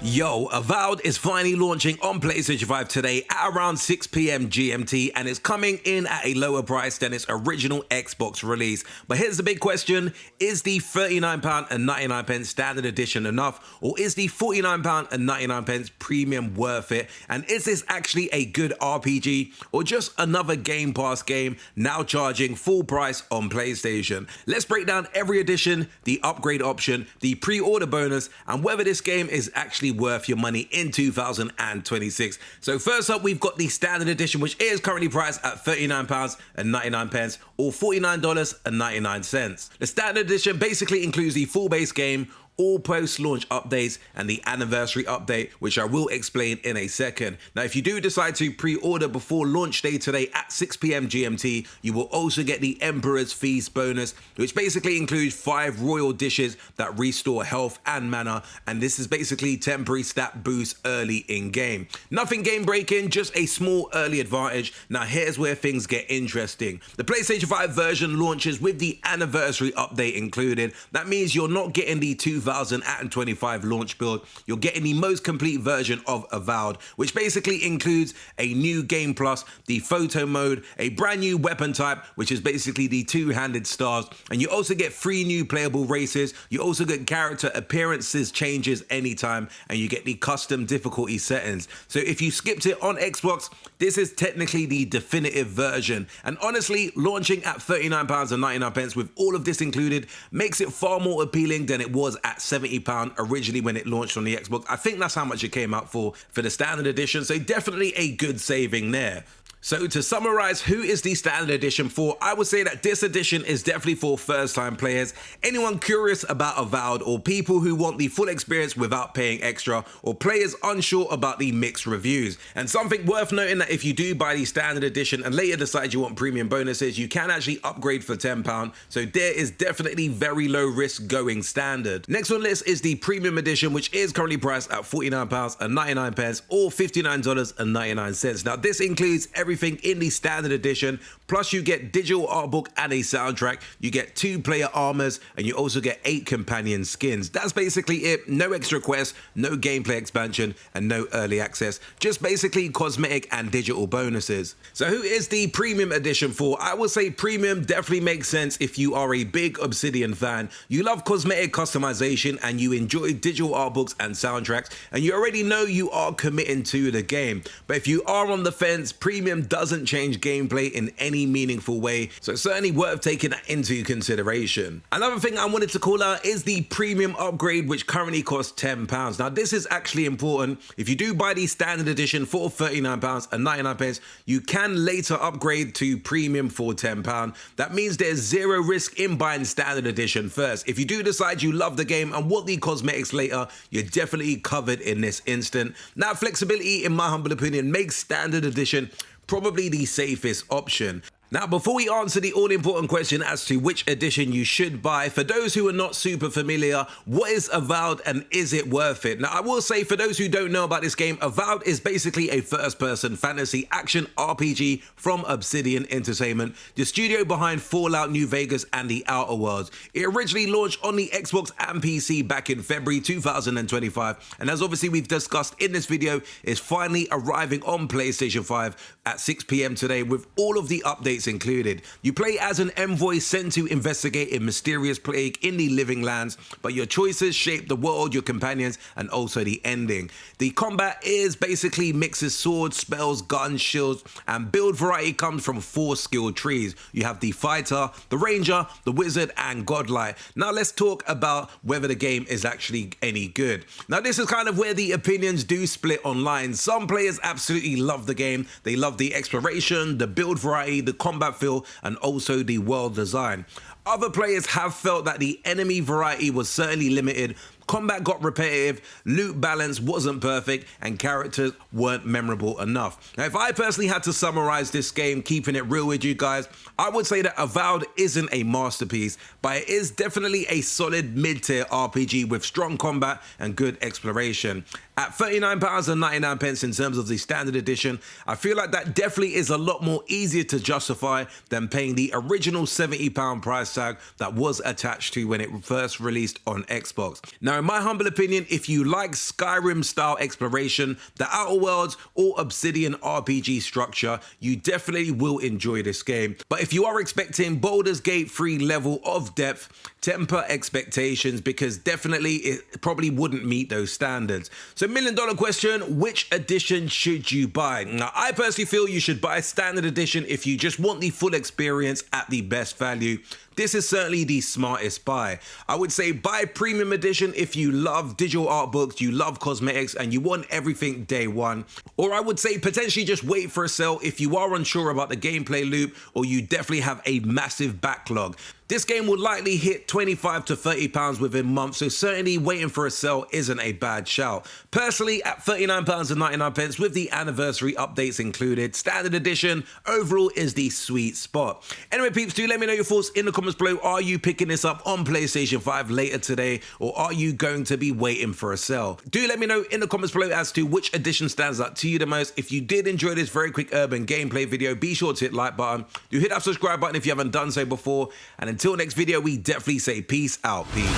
Yo, Avowed is finally launching on PlayStation 5 today at around 6 PM GMT, and it's coming in at a lower price than its original Xbox release. But here's the big question: is the £39.99 standard edition enough, or is the £49.99 premium worth it? And is this actually a good RPG, or just another Game Pass game now charging full price on PlayStation? Let's break down every edition, the upgrade option, the pre-order bonus, and whether this game is actually worth your money in 2026. So first up, we've got the standard edition, which is currently priced at £39.99 or $49.99. The standard edition basically includes the full base game, all post-launch updates, and the anniversary update, which I will explain in a second. Now, if you do decide to pre-order before launch day today at 6 PM GMT, you will also get the Emperor's Feast bonus, which basically includes 5 royal dishes that restore health and mana, and this is basically temporary stat boost early in-game. Nothing game-breaking, just a small early advantage. Now, here's where things get interesting. The PlayStation 5 version launches with the anniversary update included. That means you're not getting the 2025 launch build, you're getting the most complete version of Avowed, which basically includes a new game plus, the photo mode, a brand new weapon type, which is basically the two-handed stars, and you also get 3 new playable races. You also get character appearances changes anytime, and you get the custom difficulty settings. So if you skipped it on Xbox, this is technically the definitive version. And honestly, launching at £39.99 with all of this included makes it far more appealing than it was at £70 originally when it launched on the Xbox. I think that's how much it came out for the standard edition, so definitely a good saving there. So to summarize, who is the standard edition for? I would say that this edition is definitely for first-time players, anyone curious about Avowed, or people who want the full experience without paying extra, or players unsure about the mixed reviews. And something worth noting, that if you do buy the standard edition and later decide you want premium bonuses, you can actually upgrade for £10, so there is definitely very low risk going standard. Next on the list is the premium edition, which is currently priced at £49.99 or $59.99. Now this includes everything in the standard edition, plus you get digital art book and a soundtrack, you get 2 player armors, and you also get 8 companion skins. That's basically it. No extra quests, no gameplay expansion, and no early access, just basically cosmetic and digital bonuses. So who is the premium edition for? I would say premium definitely makes sense if you are a big Obsidian fan, you love cosmetic customization, and you enjoy digital art books and soundtracks, and you already know you are committing to the game. But if you are on the fence, premium doesn't change gameplay in any meaningful way, so it's certainly worth taking that into consideration. Another thing I wanted to call out is the premium upgrade, which currently costs £10. Now this is actually important. If you do buy the standard edition for £39.99, you can later upgrade to premium for £10. That means there's zero risk in buying standard edition first. If you do decide you love the game and want the cosmetics later, you're definitely covered in this instant. Now flexibility, in my humble opinion, makes standard edition probably the safest option. Now, before we answer the all-important question as to which edition you should buy, for those who are not super familiar, what is Avowed and is it worth it? Now, I will say, for those who don't know about this game, Avowed is basically a first-person fantasy action RPG from Obsidian Entertainment, the studio behind Fallout New Vegas and The Outer Worlds. It originally launched on the Xbox and PC back in February 2025, and as obviously we've discussed in this video, is finally arriving on PlayStation 5 at 6 PM today with all of the updates included. You play as an envoy sent to investigate a mysterious plague in the living lands, but your choices shape the world, your companions, and also the ending. The combat is basically mixes swords, spells, guns, shields, and build variety comes from 4 skill trees. You have the fighter, the ranger, the wizard, and godlike. Now let's talk about whether the game is actually any good. Now this is kind of where the opinions do split online. Some players absolutely love the game. They love the exploration, the build variety, the combat feel, and also the world design. Other players have felt that the enemy variety was certainly limited, combat got repetitive, loot balance wasn't perfect, and characters weren't memorable enough. Now, if I personally had to summarize this game, keeping it real with you guys, I would say that Avowed isn't a masterpiece, but it is definitely a solid mid-tier RPG with strong combat and good exploration. At £39.99 in terms of the standard edition, I feel like that definitely is a lot more easier to justify than paying the original £70 price tag that was attached to when it first released on Xbox. Now, Now, in my humble opinion, if you like Skyrim-style exploration, the Outer Worlds, or Obsidian RPG structure, you definitely will enjoy this game. But if you are expecting Baldur's Gate 3 level of depth, temper expectations, because definitely it probably wouldn't meet those standards. So $1 million question, which edition should you buy? Now, I personally feel you should buy Standard Edition if you just want the full experience at the best value. This is certainly the smartest buy. I would say buy Premium Edition if you love digital art books, you love cosmetics, and you want everything day one. Or I would say potentially just wait for a sale if you are unsure about the gameplay loop or you definitely have a massive backlog. This game will likely hit £25 to £30 within months, so certainly waiting for a sale isn't a bad shout. Personally, at £39.99 with the anniversary updates included, Standard Edition overall is the sweet spot. Anyway, peeps, do let me know your thoughts in the comments below. Are you picking this up on PlayStation 5 later today, or are you going to be waiting for a sale? Do let me know in the comments below as to which edition stands out to you the most. If you did enjoy this very quick urban gameplay video, be sure to hit like button. Do hit that subscribe button if you haven't done so before, and until next video, we definitely say peace out, peeps.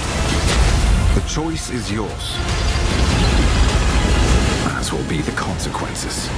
The choice is yours. As will be the consequences.